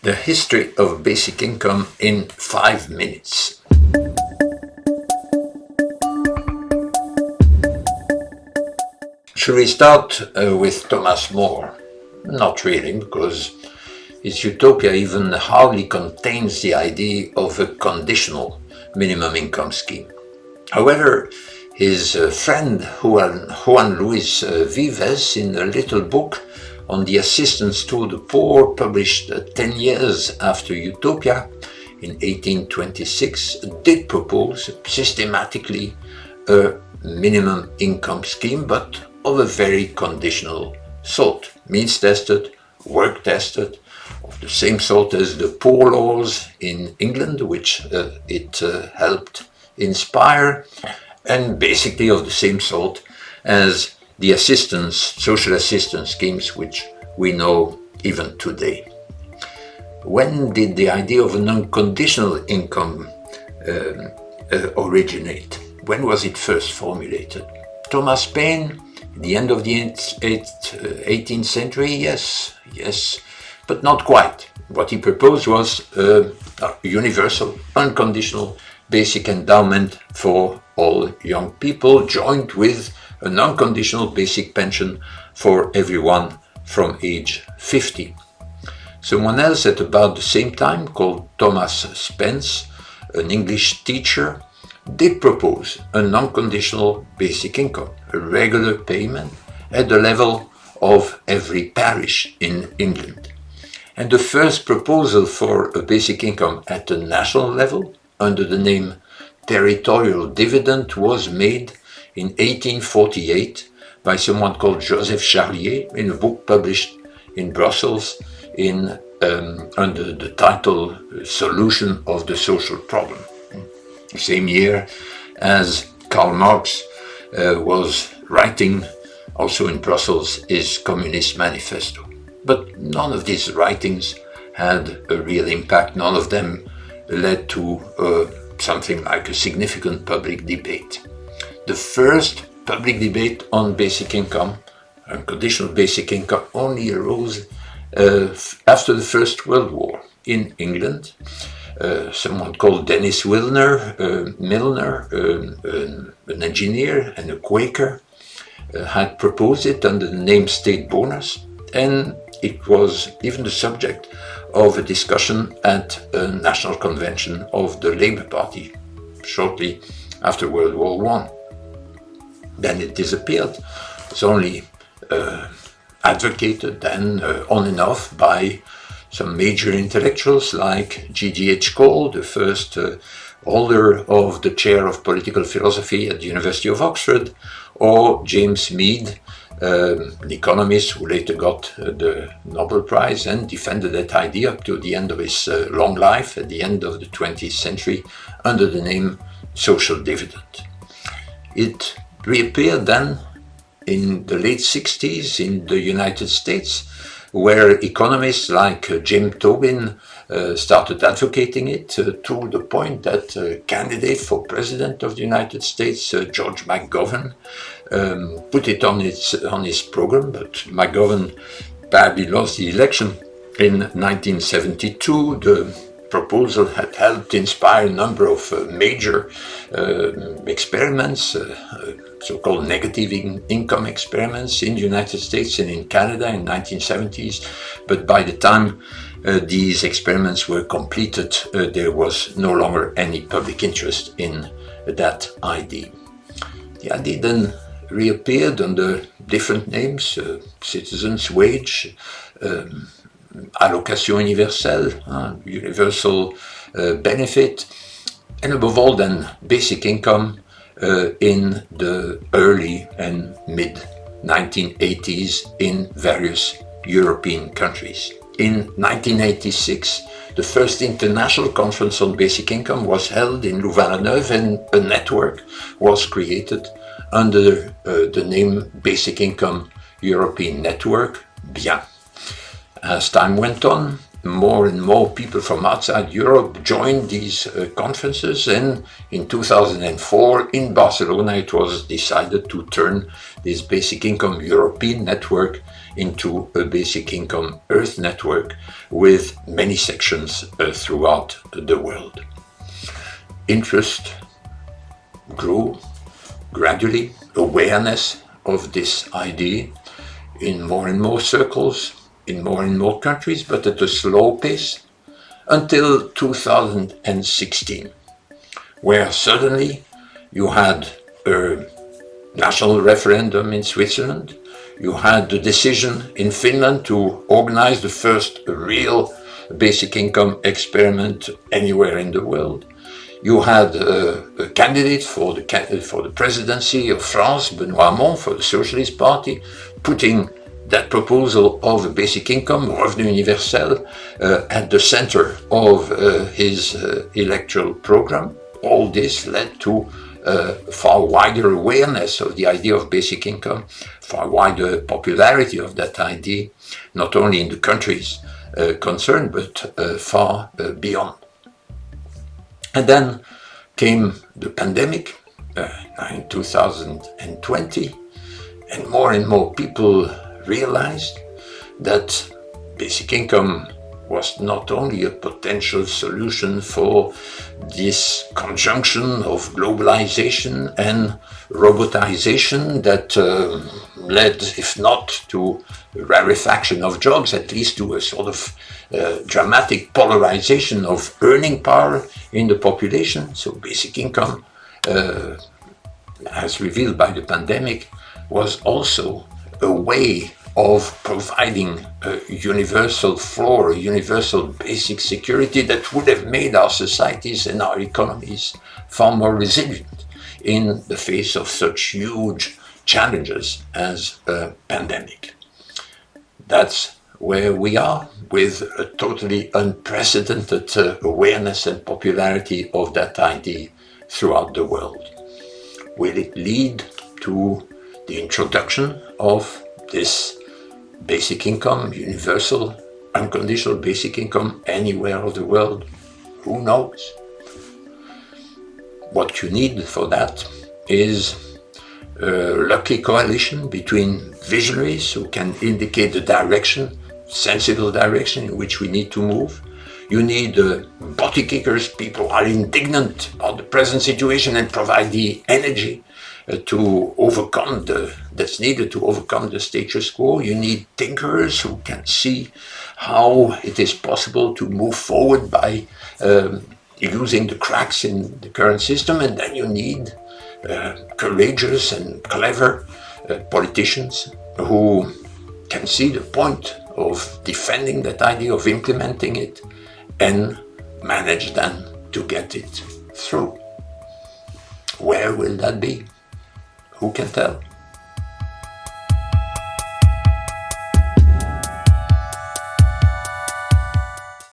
The history of basic income in 5 minutes. Should we start with Tomás Moro? Not really, because his utopia even hardly contains the idea of a conditional minimum income scheme. However, his friend Juan Luis Vives, in a little book on the assistance to the poor, published 10 years after Utopia in 1826, did propose systematically a minimum income scheme, but of a very conditional sort, means tested, work tested, of the same sort as the poor laws in England, which it helped inspire, and basically of the same sort as the social assistance schemes which we know even today. When did the idea of an unconditional income originate? When was it first formulated? Thomas Paine, the end of the 18th century, yes, but not quite. What he proposed was a universal, unconditional basic endowment for all young people, joined with an unconditional basic pension for everyone from age 50. Someone else at about the same time, called Thomas Spence, an English teacher, did propose an unconditional basic income, a regular payment at the level of every parish in England. And the first proposal for a basic income at the national level, under the name territorial dividend, was made in 1848 by someone called Joseph Charlier in a book published in Brussels under the title Solution of the Social Problem. The same year as Karl Marx was writing, also in Brussels, his Communist Manifesto. But none of these writings had a real impact. None of them led to something like a significant public debate. The first public debate on basic income, unconditional basic income, only arose after the First World War in England. Someone called Dennis Milner, an engineer and a Quaker, had proposed it under the name state bonus, and it was even the subject of a discussion at a national convention of the Labour Party shortly after World War I. Then it disappeared. It was only advocated then on and off by some major intellectuals like G.G.H. Cole, the first holder of the chair of political philosophy at the University of Oxford, or James Mead, an economist who later got the Nobel Prize and defended that idea up to the end of his long life, at the end of the 20th century, under the name social dividend. It reappeared then in the late 60s in the United States, where economists like Jim Tobin started advocating it to the point that a candidate for president of the United States, George McGovern, put it on his program, but McGovern badly lost the election in 1972. The proposal had helped inspire a number of major experiments, so-called negative income experiments in the United States and in Canada in the 1970s. But by the time these experiments were completed, there was no longer any public interest in that idea. The idea then reappeared under different names, citizens' wage, allocation universelle, universal benefit, and above all then basic income in the early and mid-1980s in various European countries. In 1986, the first international conference on basic income was held in Louvain-la-Neuve, and a network was created under the name Basic Income European Network, BIEN. As time went on, more and more people from outside Europe joined these conferences, and in 2004 in Barcelona it was decided to turn this basic income European network into a basic income Earth network with many sections throughout the world. Interest grew gradually, awareness of this idea in more and more circles, in more and more countries, but at a slow pace, until 2016, where suddenly you had a national referendum in Switzerland, you had the decision in Finland to organize the first real basic income experiment anywhere in the world. You had a candidate for the presidency of France, Benoît Hamon, for the Socialist Party, putting that proposal of a basic income, revenu universel, at the center of his electoral program. All this led to far wider awareness of the idea of basic income, far wider popularity of that idea, not only in the countries concerned, but far beyond. And then came the pandemic in 2020, and more people realized that basic income was not only a potential solution for this conjunction of globalization and robotization that led, if not to rarefaction of jobs, at least to a sort of dramatic polarization of earning power in the population. So basic income, as revealed by the pandemic, was also a way of providing a universal floor, a universal basic security that would have made our societies and our economies far more resilient in the face of such huge challenges as a pandemic. That's where we are, with a totally unprecedented awareness and popularity of that idea throughout the world. Will it lead to the introduction of this basic income, universal, unconditional basic income anywhere of the world? Who knows? What you need for that is a lucky coalition between visionaries who can indicate the direction, sensible direction in which we need to move. You need body kickers, people who are indignant about the present situation and provide the energy to overcome that's needed to overcome the status quo. You need thinkers who can see how it is possible to move forward by using the cracks in the current system, and then you need courageous and clever politicians who can see the point of defending that idea, of implementing it, and manage then to get it through. Where will that be? Who can tell?